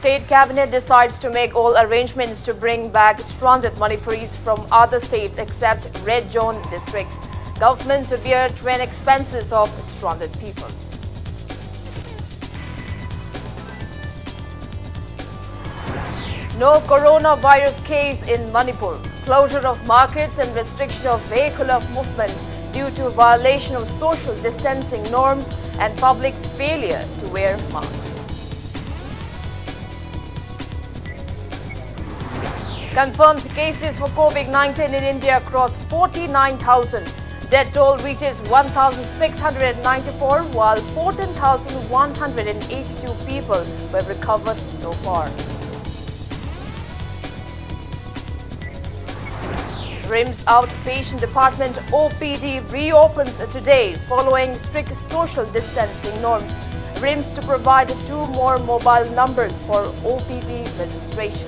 State Cabinet decides to make all arrangements to bring back stranded Manipuris from other states except red zone districts. Government to bear train expenses of stranded people. No coronavirus case in Manipur. Closure of markets and restriction of vehicular movement due to violation of social distancing norms and public's failure to wear masks. Confirmed cases for COVID-19 in India cross 49,000. Death toll reaches 1,694 while 14,182 people were recovered so far. RIMS Outpatient Department OPD reopens today following strict social distancing norms. RIMS to provide 2 more mobile numbers for OPD registration.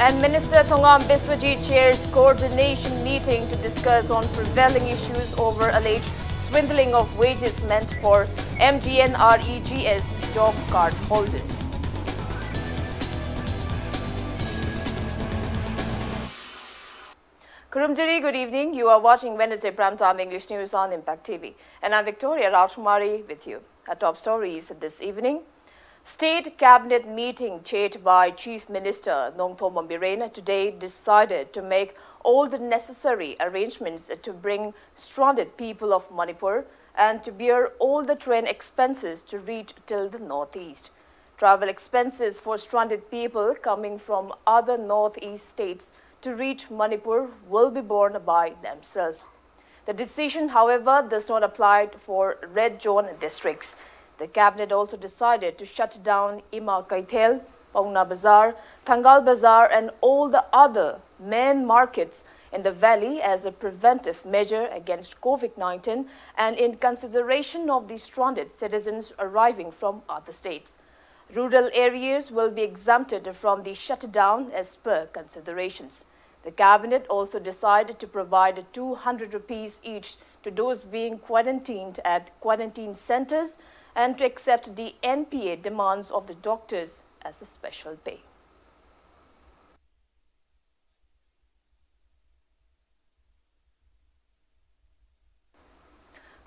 And Minister Thongam Biswajit chairs coordination meeting to discuss on prevailing issues over alleged swindling of wages meant for MGNREGS job card holders. Kurumjiri, good evening. You are watching Wednesday Primetime English News on Impact TV. And I'm Victoria Raukumari with you. Our top stories this evening. State Cabinet meeting chaired by Chief Minister Nongthombam Birena today decided to make all the necessary arrangements to bring stranded people of Manipur and to bear all the train expenses to reach till the northeast. Travel expenses for stranded people coming from other northeast states to reach Manipur will be borne by themselves. The decision, however, does not apply for red zone districts. The Cabinet also decided to shut down Ima Kaithel, Pauna Bazar, Thangal Bazar and all the other main markets in the valley as a preventive measure against COVID-19 and in consideration of the stranded citizens arriving from other states. Rural areas will be exempted from the shutdown as per considerations. The Cabinet also decided to provide 200 rupees each to those being quarantined at quarantine centers and to accept the NPA demands of the doctors as a special pay.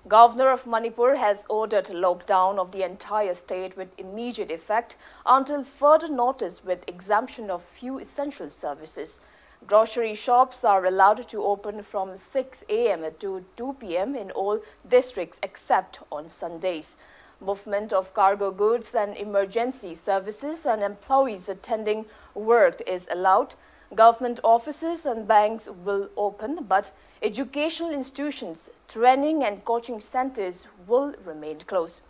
Governor of Manipur has ordered lockdown of the entire state with immediate effect until further notice with exemption of few essential services. Grocery shops are allowed to open from 6 a.m. to 2 p.m. in all districts except on Sundays. Movement of cargo goods and emergency services and employees attending work is allowed. Government offices and banks will open, but educational institutions, training and coaching centers will remain closed.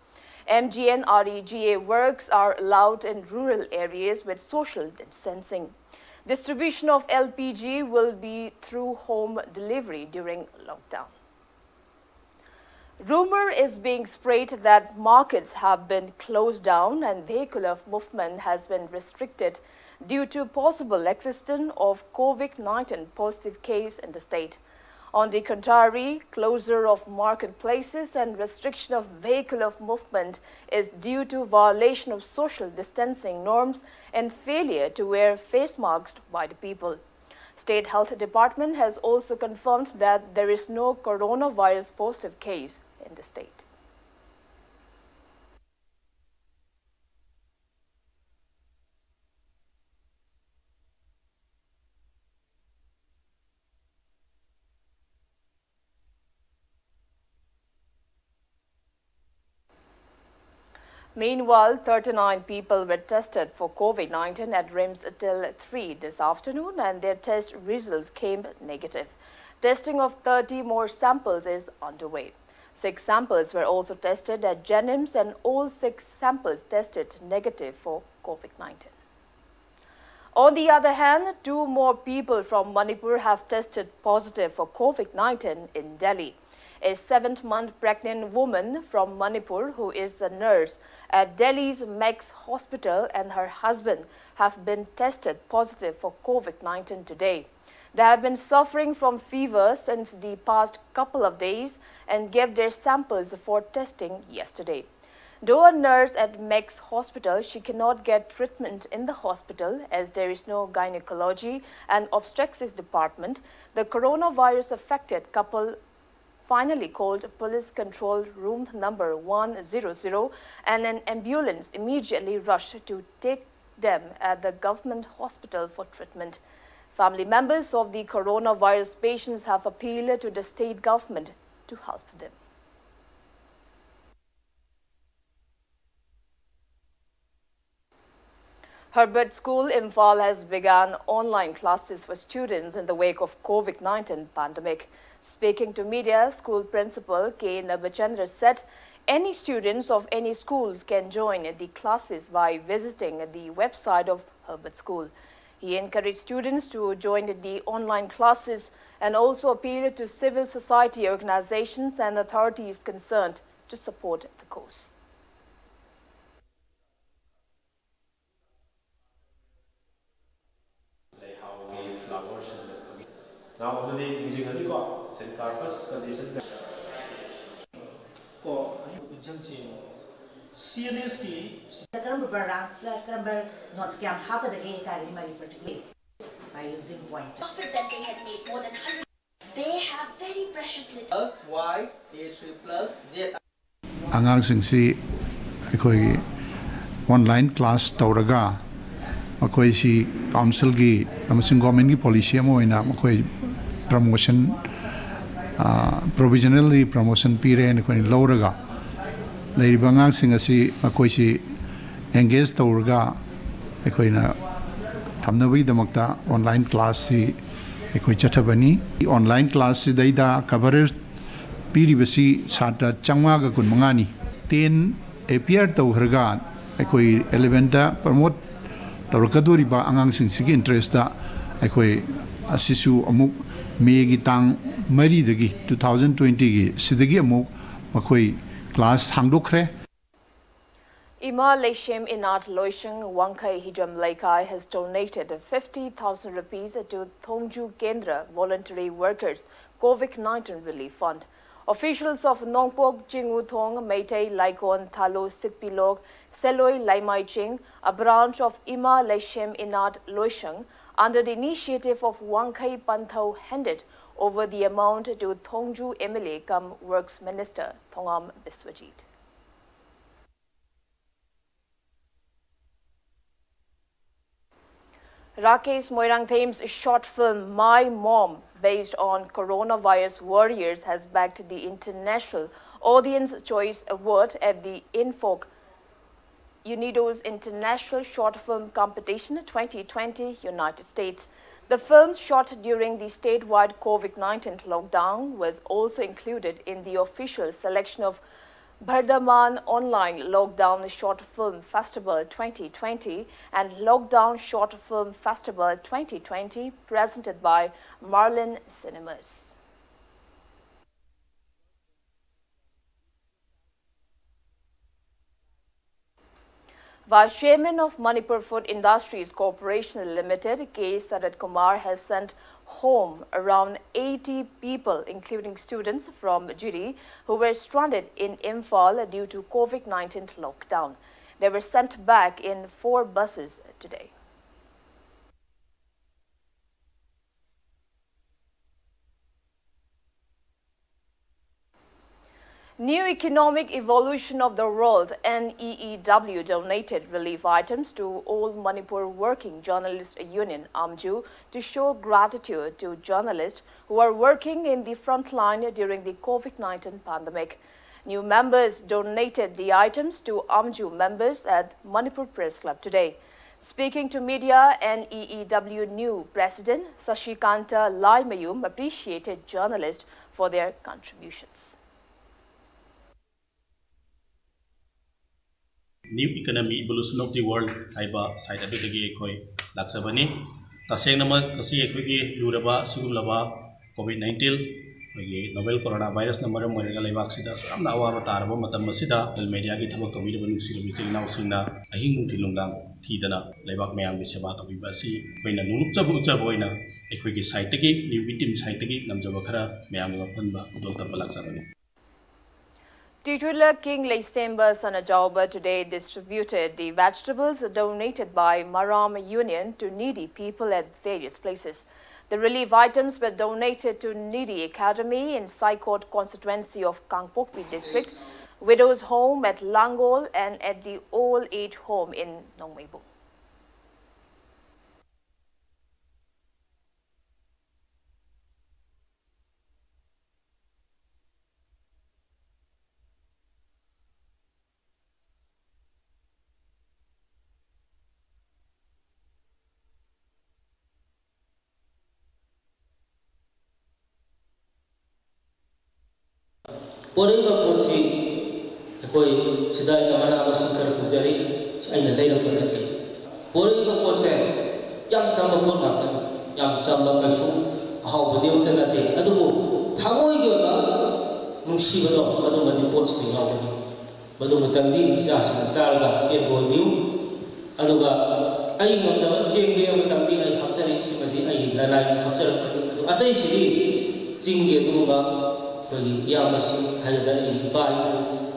MGNREGA works are allowed in rural areas with social distancing. Distribution of LPG will be through home delivery during lockdown. Rumor is being spread that markets have been closed down and vehicular movement has been restricted due to possible existence of COVID-19 positive case in the state. On the contrary, closure of marketplaces and restriction of vehicular movement is due to violation of social distancing norms and failure to wear face masks by the people. State Health Department has also confirmed that there is no coronavirus positive case in the state. Meanwhile, 39 people were tested for COVID-19 at RIMS till 3 this afternoon and their test results came negative. Testing of 30 more samples is underway. 6 samples were also tested at Jenims and all 6 samples tested negative for COVID-19. On the other hand, 2 more people from Manipur have tested positive for COVID-19 in Delhi. A 7-month pregnant woman from Manipur who is a nurse at Delhi's Max Hospital and her husband have been tested positive for COVID-19 today. They have been suffering from fever since the past couple of days and gave their samples for testing yesterday. Though a nurse at Meg's hospital, she cannot get treatment in the hospital as there is no gynecology and obstetrics department. The coronavirus-affected couple finally called police control room number 100 and an ambulance immediately rushed to take them at the government hospital for treatment. Family members of the coronavirus patients have appealed to the state government to help them. HERBERT School Imphal has begun online classes for students in the wake of COVID-19 pandemic. Speaking to media, school principal K. Nabachandra said any students of any schools can join the classes by visiting the website of HERBERT School. He encouraged students to join the online classes and also appealed to civil society organizations and authorities concerned to support the course. Now, the using a St. Carpus condition. Seriously, by using point. Profit that they had made more than 100. They have very precious little. Y, A3 plus, Z. Angang singsi, ekoi online class tauraga, makoi si council gi, amasing government gi policy amo ina makoi promotion, provisionally promotion period ekoi lauraga. Lady bangang singasi makoi si engage tauraga, ekoi na thamnawi damakta online class si ekoi chathabani. Online class si daida coverage piribasi satra changwa ga kun mangani 10 appear tawharga ekoi 11 da promote tawrakadori ba angang sing sig interest da ekoi asisu amuk May gi tang mari dagi 2020 gi sidagi amuk makoi class hangdokre. Ima Leshem Inat Loisheng Wangkai Hijam Laikai has donated 50,000 rupees to Thongju Kendra Voluntary Workers COVID-19 Relief Fund. Officials of Nongpok Jingu Thong, Meitei Laikon Thalo Sikpilog, Seloi Laimai Ching, a branch of Ima Leshem Inat Loisheng, under the initiative of Wangkai Pantho, handed over the amount to Thongju MLA cum Works Minister Thongam Biswajit. Rakesh Moirangthame's short film My Mom, based on coronavirus warriors, has bagged the International Audience Choice Award at the Infoc UNIDO's International Short Film Competition 2020, United States. The film, shot during the statewide COVID-19 lockdown, was also included in the official selection of Bhardaman Online Lockdown Short Film Festival 2020 and Lockdown Short Film Festival 2020, presented by Marlin Cinemas. Vice Chairman of Manipur Food Industries Corporation Limited, K. Sarat Kumar, has sent home around 80 people, including students from Jiri, who were stranded in Imphal due to COVID-19 lockdown. They were sent back in 4 buses today. New Economic Evolution of the World (NEEW) donated relief items to All Manipur Working Journalists Union (AMJU) to show gratitude to journalists who are working in the front line during the COVID-19 pandemic. New members donated the items to AMJU members at Manipur Press Club today. Speaking to media, NEEW new President Sashikanta Laimayum appreciated journalists for their contributions. New Economic Evolution of the World haiba site adudagi ekoi laksabani tasengna kasi ekoi luraba sigulaba COVID-19 magi novel coronavirus na maram moirga leibak sida samna awaba taraba matam masida media gi thabak tobi banu sirubi chinaw singna ahing thilungdang thidana leibak mayam gi seba tobi basi baina nuluk chabu chaboina ꯑꯩꯈꯣꯏꯒꯤ ꯁꯥꯏꯠꯇꯒꯤ ꯅ꯭ꯌꯨꯕꯤ team ꯁꯥꯏꯠꯇꯒꯤ ꯉꯝꯖꯕ ꯈꯔ ꯃꯌꯥꯝꯒ ꯋꯥꯈꯟꯕ ꯈꯨꯗꯣꯜ ꯇꯝꯕ ꯂꯥꯛꯆꯕꯅꯤ. Titular King Leisemba Sanajauba today distributed the vegetables donated by Maram Union to needy people at various places. The relief items were donated to Needy Academy in Saikot constituency of Kangpokpi district, Widows Home at Langol and at the Old Age Home in Nongmeibu. Poraiba potsi ekoi sidai na mana masing kar pujari aina leira ko nake poraiba potse yam samba pot nakta yam samba kasu hau budeu ta nate adubu thangoi ge ba nungsi bado adu mati potsi ni ngau ni bado mutandi isa sin sar ga e boy diu aduga ai ngam jawa jeng ge mutandi ai hapjari simadi ai lanai hapjar adu atai sidi jing ge du ga koi yamasing hayada i bai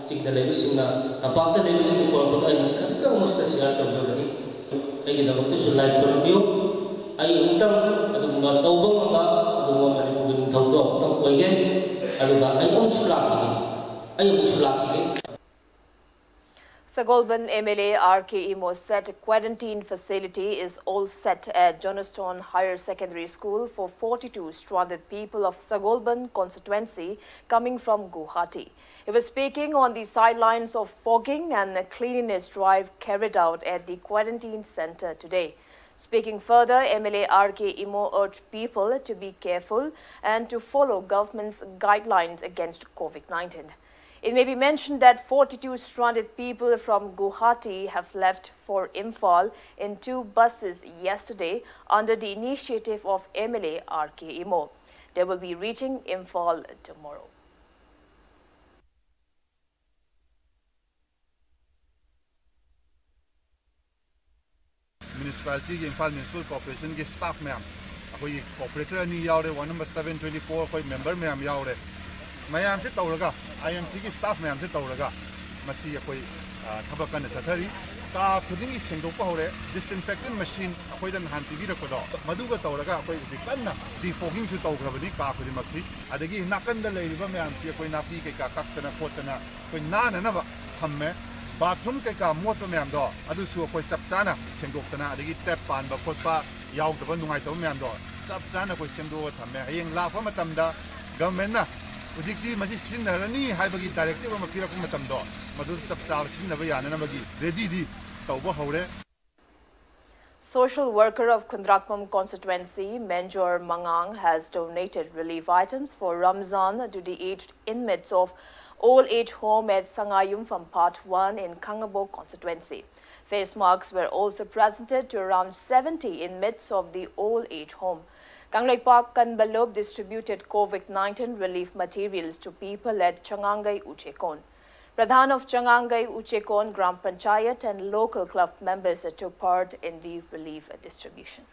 sing da lebi sing na tapak da lebi sing ko ko ai kan ta mo sta sia ta do ni ai gi da ko tu lai ko dio ai utam adu ma tau bang ma adu ma mani ko bin thau do ta ko ge adu ga ai om chula ki ai om chula ki Sagolban MLA RK Imo said quarantine facility is all set at Johnstone Higher Secondary School for 42 stranded people of Sagolban constituency coming from Guwahati. He was speaking on the sidelines of fogging and a cleanliness drive carried out at the quarantine center today. Speaking further, MLA RK Imo urged people to be careful and to follow government's guidelines against COVID-19. It may be mentioned that 42 stranded people from Guwahati have left for Imphal in 2 buses yesterday under the initiative of MLA RK Imo. They will be reaching Imphal tomorrow. Municipality Imphal Municipal Corporation के staff में कोई operator नहीं यावरे 1 number 724 कोई member में हम यावरे ma'am से तौरगा IMC की staff ma'am से तौरगा मसी कोई थबक कन चथरी का खुदिंग सेंदोप होरे डिसइंफेक्टेंट मशीन अखोई दन हान टीवी रखदो मधुगा तौरगा अखोई कन्ना डिफोगिंग सु तौग्रबनी का खुदि मक्सी अदगी नाकन द लेरिबा मैम से कोई नापी के का कक्तना कोतना कोई नाननबा थम्मे बाथरूम के का मोट मैम दो अदुसु कोई चपचाना सेंदोक्तना अदगी टैप पानबा खोटपा यावदबा नुंगाइतब मैम दो चपचाना कोई सेंदो थम्मे हयेंग लाफा मतमदा गवर्नमेंट ना Ujikti masih sinarani hai bagi directive ma pira ko matam do madu sab sab sinaba yana na bagi ready di tauba haure. Social worker of Kundrakpam constituency, Menjor Mangang, has donated relief items for Ramzan to the aged inmates of Old Age Home at Sangayum from Part 1 in Kangabo constituency. Face masks were also presented to around 70 inmates of the Old Age Home. Kanglai Park Kanbalob distributed COVID-19 relief materials to people at Changangai Uchekon. Pradhan of Changangai Uchekon Gram Panchayat and local club members took part in the relief distribution.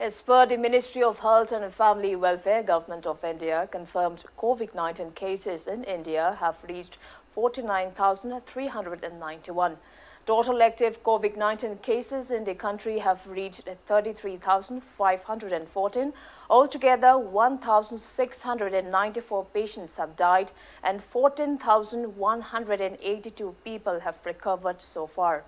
As per the Ministry of Health and Family Welfare, Government of India confirmed COVID-19 cases in India have reached 49,391. Total active COVID-19 cases in the country have reached 33,514. Altogether, 1,694 patients have died and 14,182 people have recovered so far.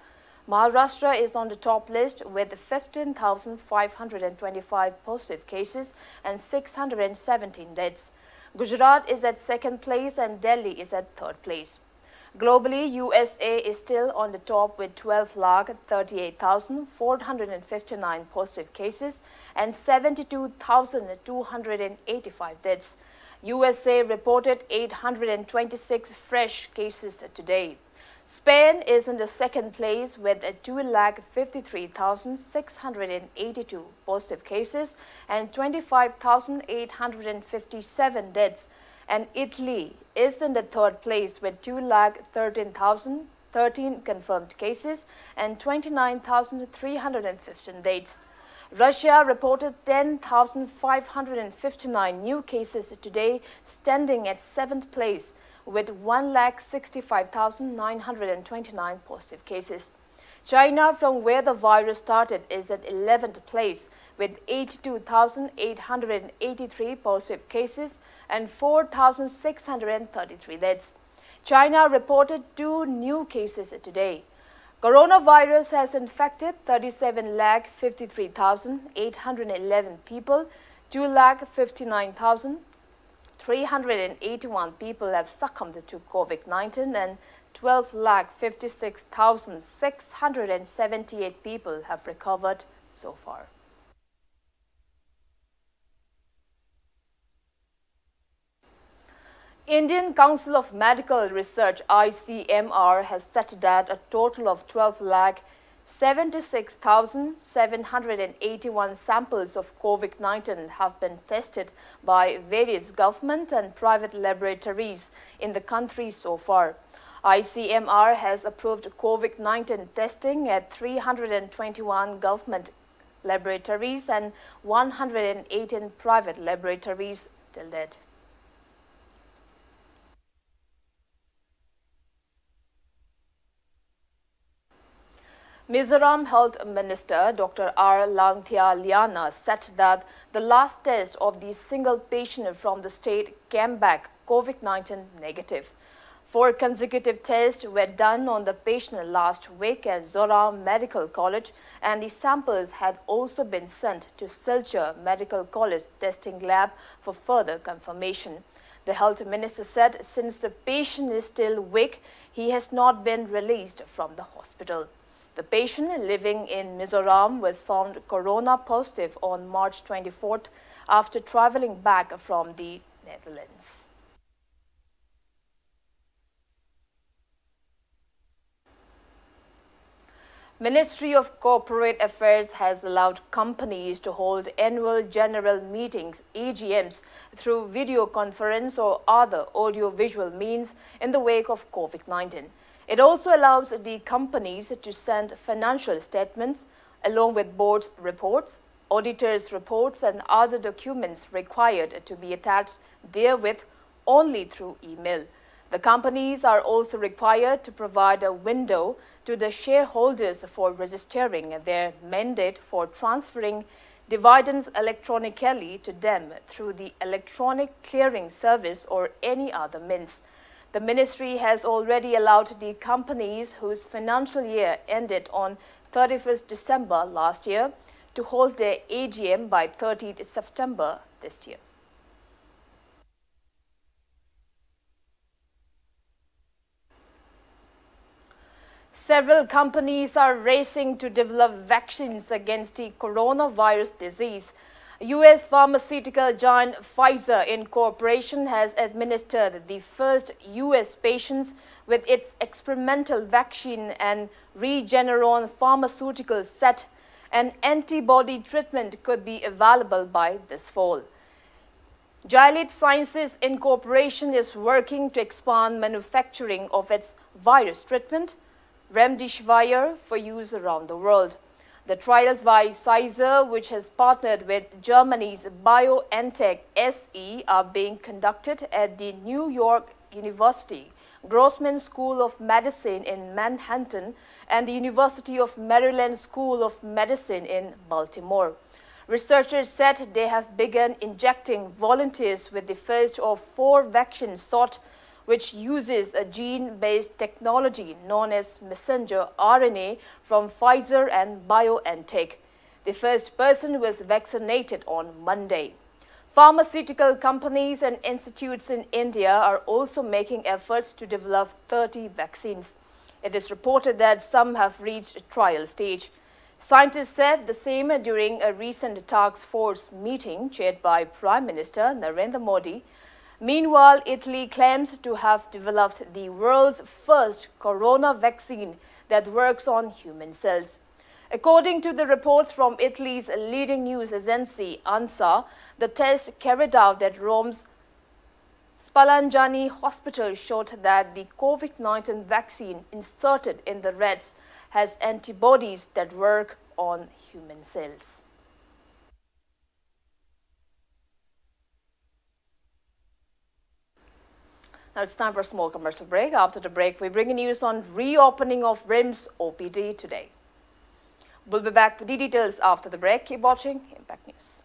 Maharashtra is on the top list with 15,525 positive cases and 617 deaths. Gujarat is at second place and Delhi is at third place. Globally, USA is still on the top with 12,38,459 positive cases and 72,285 deaths. USA reported 826 fresh cases today. Spain is in the second place with 2,53,682 positive cases and 25,857 deaths. and Italy is in the third place with 2,13,013 confirmed cases and 29,315 deaths. Russia reported 10,559 new cases today, standing at 7th place with 1,65,929 positive cases. China, from where the virus started, is at 11th place with 82,883 positive cases and 4,633 deaths. China reported 2 new cases today. Coronavirus has infected 37,53,811 people, 2,59,381 people have succumbed to COVID-19 and 12,56,678 people have recovered so far. Indian Council of Medical Research ICMR has said that a total of 12,76,781 samples of COVID-19 have been tested by various government and private laboratories in the country so far. ICMR has approved COVID-19 testing at 321 government laboratories and 118 private laboratories till date. Mizoram Health Minister Dr. R. Langthia Liana said that the last test of the single patient from the state came back COVID-19 negative. 4 consecutive tests were done on the patient last week at Zoram Medical College, and the samples had also been sent to Silchar Medical College testing lab for further confirmation. The health minister said since the patient is still weak, he has not been released from the hospital. The patient living in Mizoram was found corona positive on March 24th after traveling back from the Netherlands. Ministry of Corporate Affairs has allowed companies to hold annual general meetings, AGMs, through video conference or other audio-visual means in the wake of COVID-19. It also allows the companies to send financial statements along with board's reports, auditors' reports and other documents required to be attached therewith only through email. The companies are also required to provide a window to the shareholders for registering their mandate for transferring dividends electronically to them through the electronic clearing service or any other means. The ministry has already allowed the companies whose financial year ended on 31st December last year to hold their AGM by 30th September this year. Several companies are racing to develop vaccines against the coronavirus disease. U.S. pharmaceutical giant Pfizer Incorporation has administered the first U.S. patients with its experimental vaccine, and Regeneron Pharmaceuticals said an antibody treatment could be available by this fall. Gilead Sciences Incorporation is working to expand manufacturing of its virus treatment, Remdesivir, for use around the world. The trials by Pfizer, which has partnered with Germany's BioNTech SE, are being conducted at the New York University Grossman School of Medicine in Manhattan and the University of Maryland School of Medicine in Baltimore. Researchers said they have begun injecting volunteers with the first of 4 vaccines sought, which uses a gene-based technology known as messenger RNA from Pfizer and BioNTech. The first person was vaccinated on Monday. Pharmaceutical companies and institutes in India are also making efforts to develop 30 vaccines. It is reported that some have reached trial stage. Scientists said the same during a recent task force meeting chaired by Prime Minister Narendra Modi. Meanwhile, Italy claims to have developed the world's first corona vaccine that works on human cells. According to the reports from Italy's leading news agency ANSA, the test carried out at Rome's Spalanjani Hospital showed that the COVID-19 vaccine inserted in the rats has antibodies that work on human cells. Now it's time for a small commercial break. After the break, we bring you news on reopening of RIMS OPD today. We'll be back with the details after the break. Keep watching Impact News.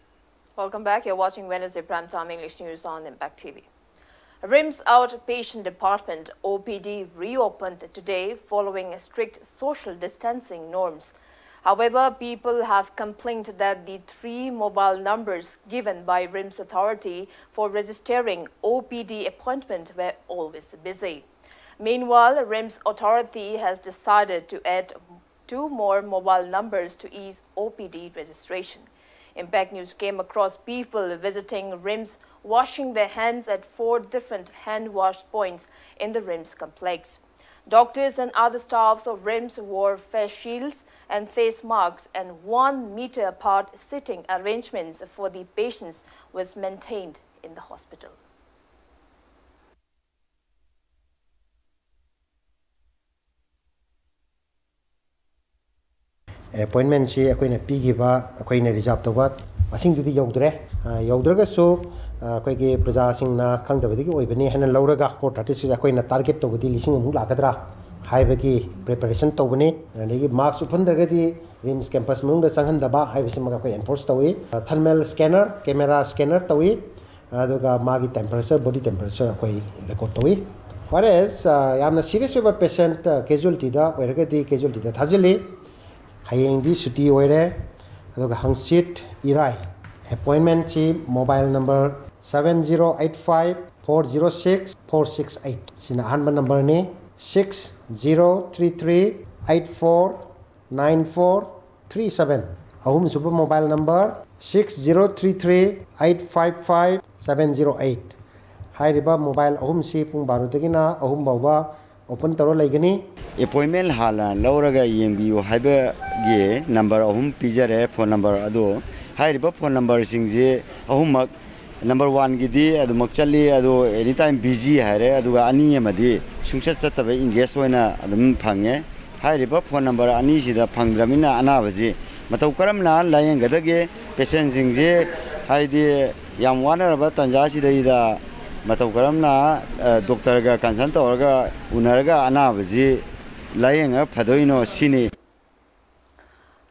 Welcome back. You're watching Wednesday Primetime English News on Impact TV. RIMS Outpatient Department OPD reopened today following strict social distancing norms. However, people have complained that the 3 mobile numbers given by RIMS Authority for registering OPD appointment were always busy. Meanwhile, RIMS Authority has decided to add 2 more mobile numbers to ease OPD registration. Impact News came across people visiting RIMS washing their hands at 4 different hand wash points in the RIMS complex. Doctors and other staffs of RIMS wore face shields and face masks, and 1 meter apart sitting arrangements for the patients was maintained in the hospital. Appointment si akoina pigiba akoina reserve toba masing dudi yaudre yaudra so akoigi praja singna khangdabadi oibani hena lauraga 436 akoina target tobadi lising mu lakadra haibagi preparation tobani adegi marks uphandragadi RIMS campus mungda sanghandaba haibasi maga koi enforce tawi thermal scanner camera scanner tawi aduga magi temperature body temperature koi record tawi whereas yamna serious over patient casualty da oiragadi casualty da thajili hayeng di suti oire aduga hangsit irai appointment chi mobile number 7085406468 sina hanba number ni 6033849437 ahum super mobile number 6033855708 hairiba mobile ahum si pung baru tegina ahum bawa open taro laigani appointment hala lauraga yembiu haiba ge number ahum pijare phone number ado hairiba phone number singje ahumak number 1 gidi adu makchali adu anytime busy haire aduga ani amadi sungchat chataba engage oina adum phange hairiba phone number ani sida phangdramina anabaji matau karamna layeng gadage patient singje haidi yam wanaraba tanja sidida matau karamna doctor ga consult orga unarga anabaji layeng phadoino sini.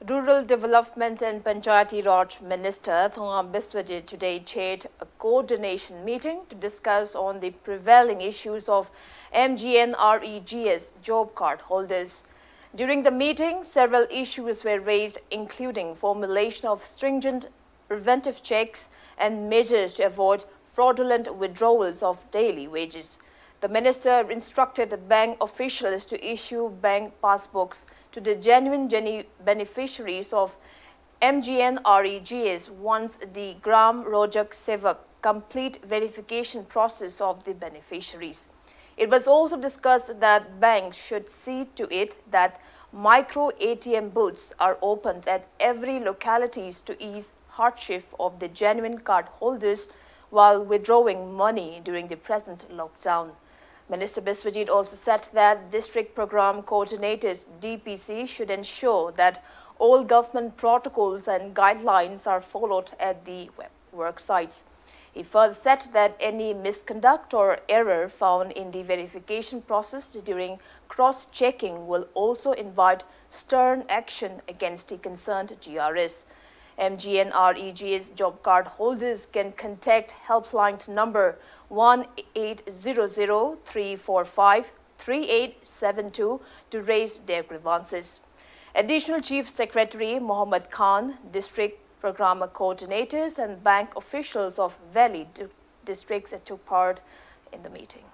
Rural Development and Panchayati Raj Minister Thongam Biswajit today chaired a coordination meeting to discuss on the prevailing issues of MGNREGS job card holders. During the meeting, several issues were raised, including formulation of stringent preventive checks and measures to avoid fraudulent withdrawals of daily wages. The minister instructed the bank officials to issue bank passbooks to the genuine beneficiaries of MGNREGS once the Gram Rojak Sevak complete verification process of the beneficiaries. It was also discussed that banks should see to it that micro ATM booths are opened at every localities to ease hardship of the genuine card holders while withdrawing money during the present lockdown. Minister Biswajit also said that district program coordinators DPC should ensure that all government protocols and guidelines are followed at the work sites. He further said that any misconduct or error found in the verification process during cross-checking will also invite stern action against the concerned GRS. MGNREGS job card holders can contact helpline number 1-800-345-3872 to raise their grievances. Additional Chief Secretary Mohammed Khan, District Program coordinators and bank officials of Valley districts took part in the meeting.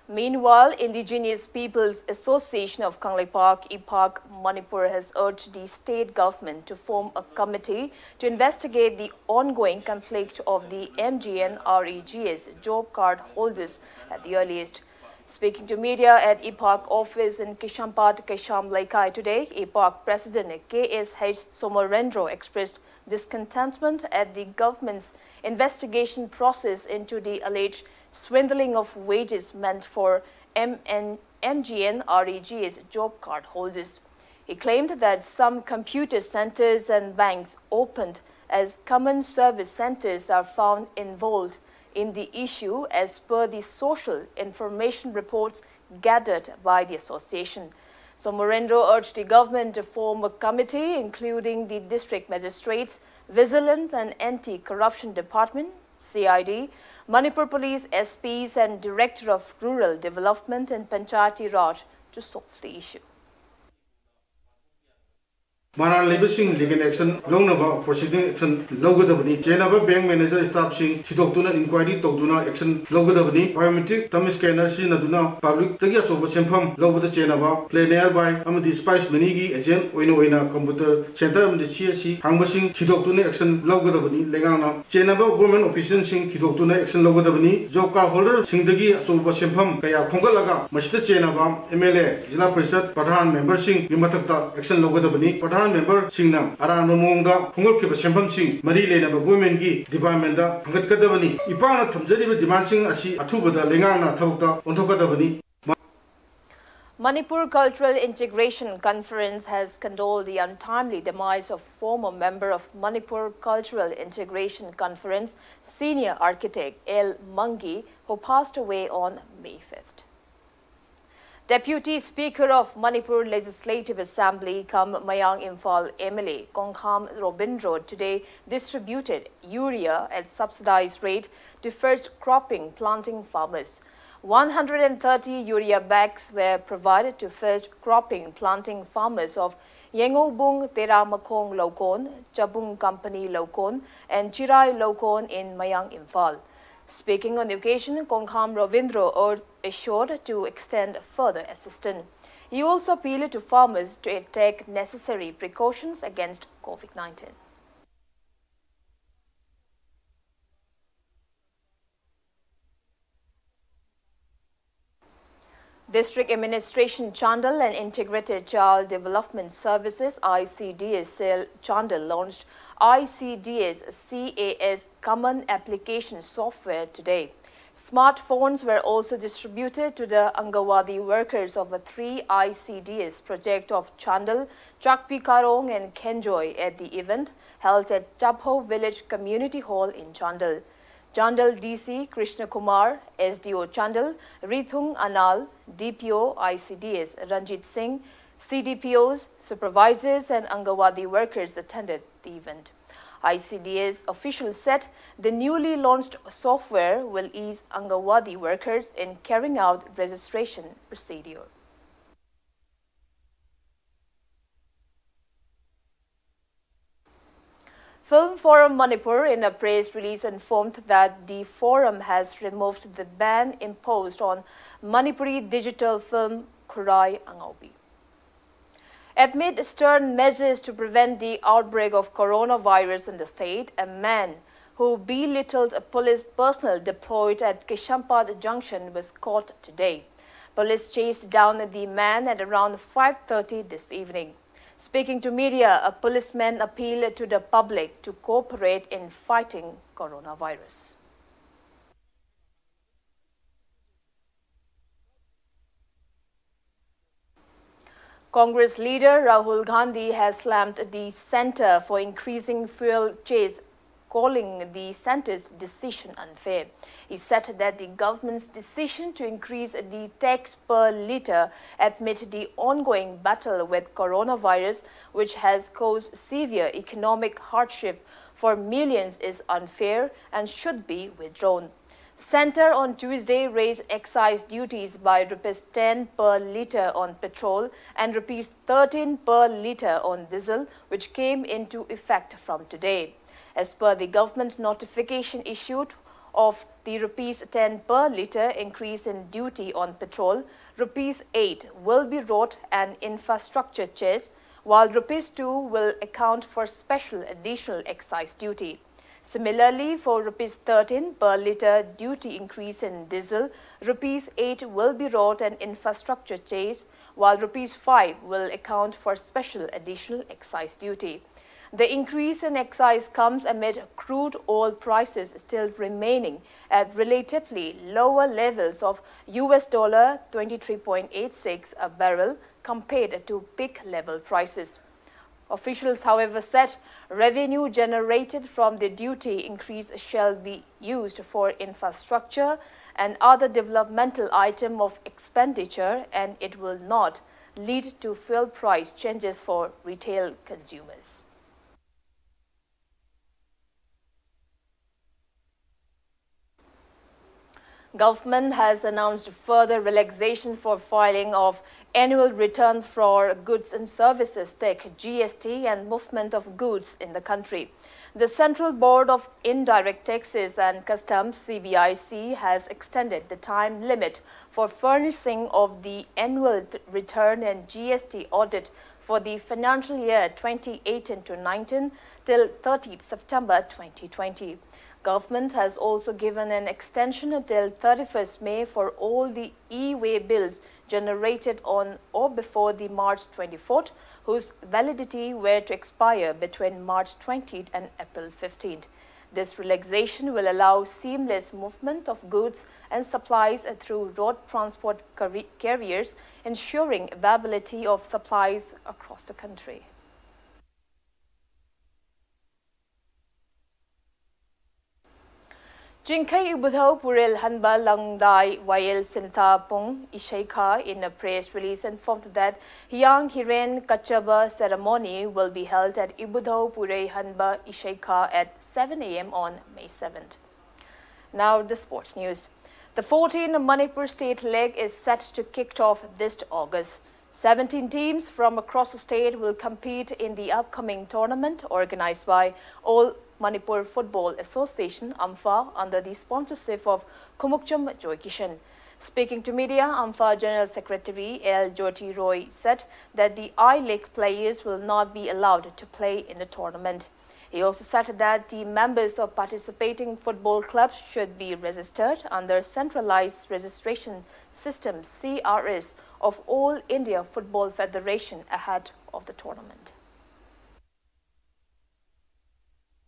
Meanwhile, Indigenous Peoples Association of Kangleipak, IPAK, Manipur has urged the state government to form a committee to investigate the ongoing conflict of the MGNREGS job card holders at the earliest. Speaking to media at EPOC office in Kishampad, Kesham Laikai today, EPOC President KSH Somorendro expressed discontentment at the government's investigation process into the alleged swindling of wages meant for MGN REG's job card holders. He claimed that some computer centers and banks opened as common service centers are found involved in the issue as per the social information reports gathered by the association. So Somorendro urged the government to form a committee including the district magistrates, vigilance and anti-corruption department, CID, Manipur Police SPs and Director of Rural Development and Panchayati Raj to solve the issue. Maran Labelsing legal action, Lonava proceeding action, Logodabani, Jenava bank manager establishing Chitokuna inquiry Tokuna action, Logodabani, biometric, Thumb scanner, Sinaduna, public, Tagas over Sempam, Logo the Jenava, play nearby, Amadi Spice Manigi, agent, Winoina, computer, center of the CSC, Hambasing, Chitokuna action, Logodabani, Legana, Jenava, women officials sing Chitokuna action, Logodabani, Joka holder, Singdagi, Soba Sempam, Kaya Kongalaga, Mashita Jenava, MLA, Jila Prisat, Padhan member sing, Vimatakta, action Logodabani, member Singnam, Aran Monga, Pungal Sempam Sing, Marie Lena Women Gi, Department, Pungat Kadavani, Ipana Tumjari demanding Asi, Atubada, Lengana, Tauta, Ontokadavani. Manipur Cultural Integration Conference has condoled the untimely demise of former member of Manipur Cultural Integration Conference, senior architect L. Mangi, who passed away on May 5th. Deputy Speaker of Manipur Legislative Assembly, Mayang Imphal MLA Kongham Robindro today distributed urea at subsidized rate to first cropping planting farmers. 130 urea bags were provided to first cropping planting farmers of Yengobung Teramakong Lokon, Chabung Company Lokon and Chirai Lokon in Mayang Imphal. Speaking on the occasion, Kongham Ravindro assured to extend further assistance. He also appealed to farmers to take necessary precautions against COVID-19. District Administration Chandal and Integrated Child Development Services ICDS Cell Chandal launched ICDS CAS Common Application Software today. Smartphones were also distributed to the Angawadi workers of a 3 ICDS project of Chandal, Chakpi Karong and Kenjoy at the event held at Chabho Village Community Hall in Chandal. Chandal DC Krishna Kumar, SDO Chandal, Rithung Anal, DPO ICDS Ranjit Singh, CDPOs, supervisors and Angawadi workers attended the event. ICDS officials said the newly launched software will ease Angawadi workers in carrying out registration procedure. Film Forum Manipur in a press release informed that the forum has removed the ban imposed on Manipuri digital film Kurai Angaubi. Amid stern measures to prevent the outbreak of coronavirus in the state, a man who belittled a police personnel deployed at Kishampad Junction was caught today. Police chased down the man at around 5:30 this evening. Speaking to media, a policeman appealed to the public to cooperate in fighting coronavirus. Congress leader Rahul Gandhi has slammed the Centre for Increasing Fuel Chase, calling the centre's decision unfair. He said that the government's decision to increase the tax per litre amid the ongoing battle with coronavirus, which has caused severe economic hardship for millions, is unfair and should be withdrawn. Centre on Tuesday raised excise duties by ₹10 per litre on petrol and ₹13 per litre on diesel, which came into effect from today. As per the government notification issued of the ₹10 per litre increase in duty on petrol, ₹8 will be road and infrastructure cess, while ₹2 will account for special additional excise duty. Similarly, for Rs 13 per litre duty increase in diesel, Rs 8 will be wrought an infrastructure charge, while Rs 5 will account for special additional excise duty. The increase in excise comes amid crude oil prices still remaining at relatively lower levels of US $23.86 a barrel compared to peak level prices. Officials, however, said revenue generated from the duty increase shall be used for infrastructure and other developmental item of expenditure, and it will not lead to fuel price changes for retail consumers. Government has announced further relaxation for filing of annual returns for goods and services tax, GST, and movement of goods in the country. The Central Board of Indirect Taxes and Customs, CBIC, has extended the time limit for furnishing of the annual return and GST audit for the financial year 2018-19 till 30th September 2020. Government has also given an extension until 31st May for all the e-way bills generated on or before the March 24th, whose validity were to expire between March 20th and April 15th. This relaxation will allow seamless movement of goods and supplies through road transport carriers, ensuring availability of supplies across the country. Jingkai Ibudho Puril Hanba Langdai Wail Sinta Pung Ishaika in a press release informed that Hyang Hiren Kachaba ceremony will be held at Ibudho Pure Hanba Ishaika at 7 a.m. on May 7th. Now the sports news. The 14th Manipur state leg is set to kick off this August. 17 teams from across the state will compete in the upcoming tournament organized by All Manipur Football Association, AMFA, under the sponsorship of Kumukchum Joykishan. Speaking to media, AMFA General Secretary L. Jyoti Roy said that the I-League players will not be allowed to play in the tournament. He also said that the members of participating football clubs should be registered under centralized registration system CRS of All India Football Federation ahead of the tournament.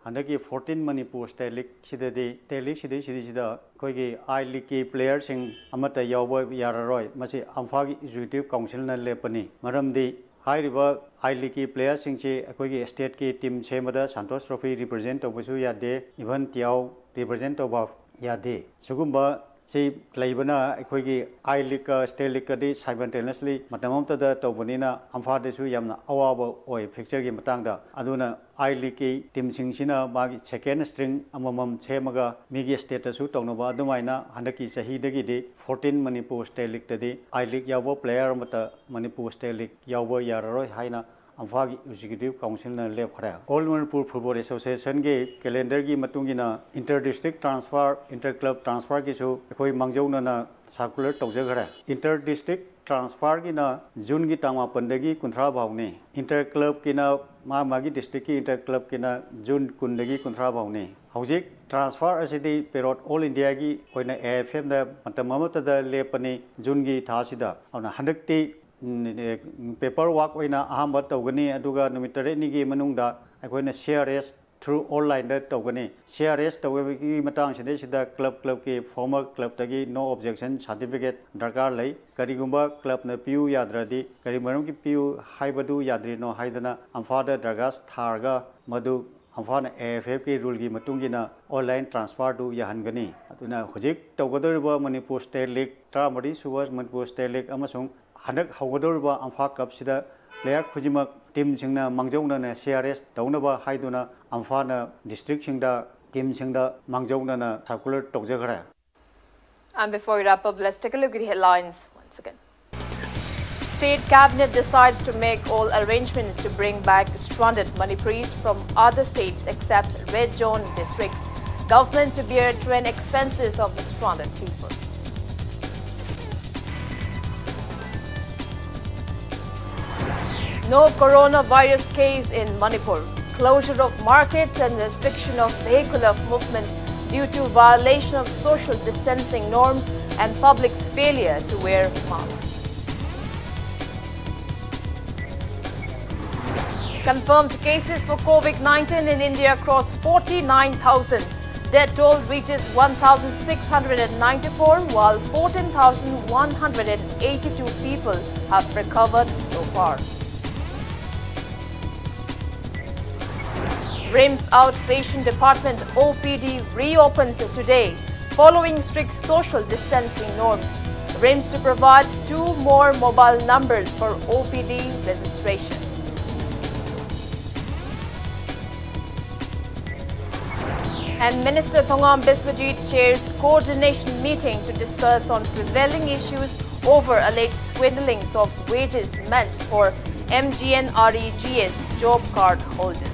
Handaki 14 Manipur State League sidadi sida koigi I-League ki players sing amata yawba yararoi masi AMFA Executive Council na lepani maramdi hairiba I-League ki players sing chi koigi state ki team chemada Santos Trophy represent tobusu yade even tiao represent toba yade sugumba si laibana koigi I-League state league di simultaneously matamamta da tobunina AMFA desu yamna awaba oi picture gi matangda aduna I-League ki team singsina magi second string amamam chemaga migi state su tongnaba adumaina handaki chahi dagi di 14 Manipur state league tadi I-League yawo player mata Manipur state league yawo yararoi haina AMFA Executive Council na lep khara All Manipur Football Association ge calendar gi matungina inter district transfer inter club transfer gi su koi mangjona na circular tawje khara inter district transfer ki na June ki tangma pandagi kunthra bhaune inter club ki na magi district ki inter club ki na June kundagi kunthra bhaune hojik transfer asidi perot All India gi koina AFM da matamamata da lepani June gi thasida ona handakti paperwork oina ahamba tawgani aduga numitare ni gi manungda akoina CRS through online da tawgani CRS tawgi matang sida club ki former club tagi no objection certificate darkar lai karigumba club na piu yadradi karimarum ki piu haibadu yadri no haidana AMFA da dragas tharga madu AMFA na AFF ki rule gi matungina online transfer du yahangani aduna hojik tawgadoriba Manipur State League tramadi suwas Manipur State League amasung Hanak Hawadorba AMFA Cup Sida player Kujimak team Singna Mangjona na CRS Daunaba Haiduna AMFA na district Singda team Singda Mangjona na circular Tokjagara. And before we wrap up, let's take a look at the headlines once again. State Cabinet decides to make all arrangements to bring back stranded Manipuris from other states except red zone districts. Government to bear train expenses of the stranded people. No coronavirus case in Manipur. closure of markets and restriction of vehicular movement due to violation of social distancing norms and public's failure to wear masks. Confirmed cases for COVID-19 in India cross 49,000. Death toll reaches 1,694, while 14,182 people have recovered so far. RIMS Outpatient Department OPD reopens today following strict social distancing norms. RIMS to provide 2 more mobile numbers for OPD registration. And Minister Thongam Biswajit chairs coordination meeting to discuss on prevailing issues over alleged swindlings of wages meant for MGNREGS job card holders.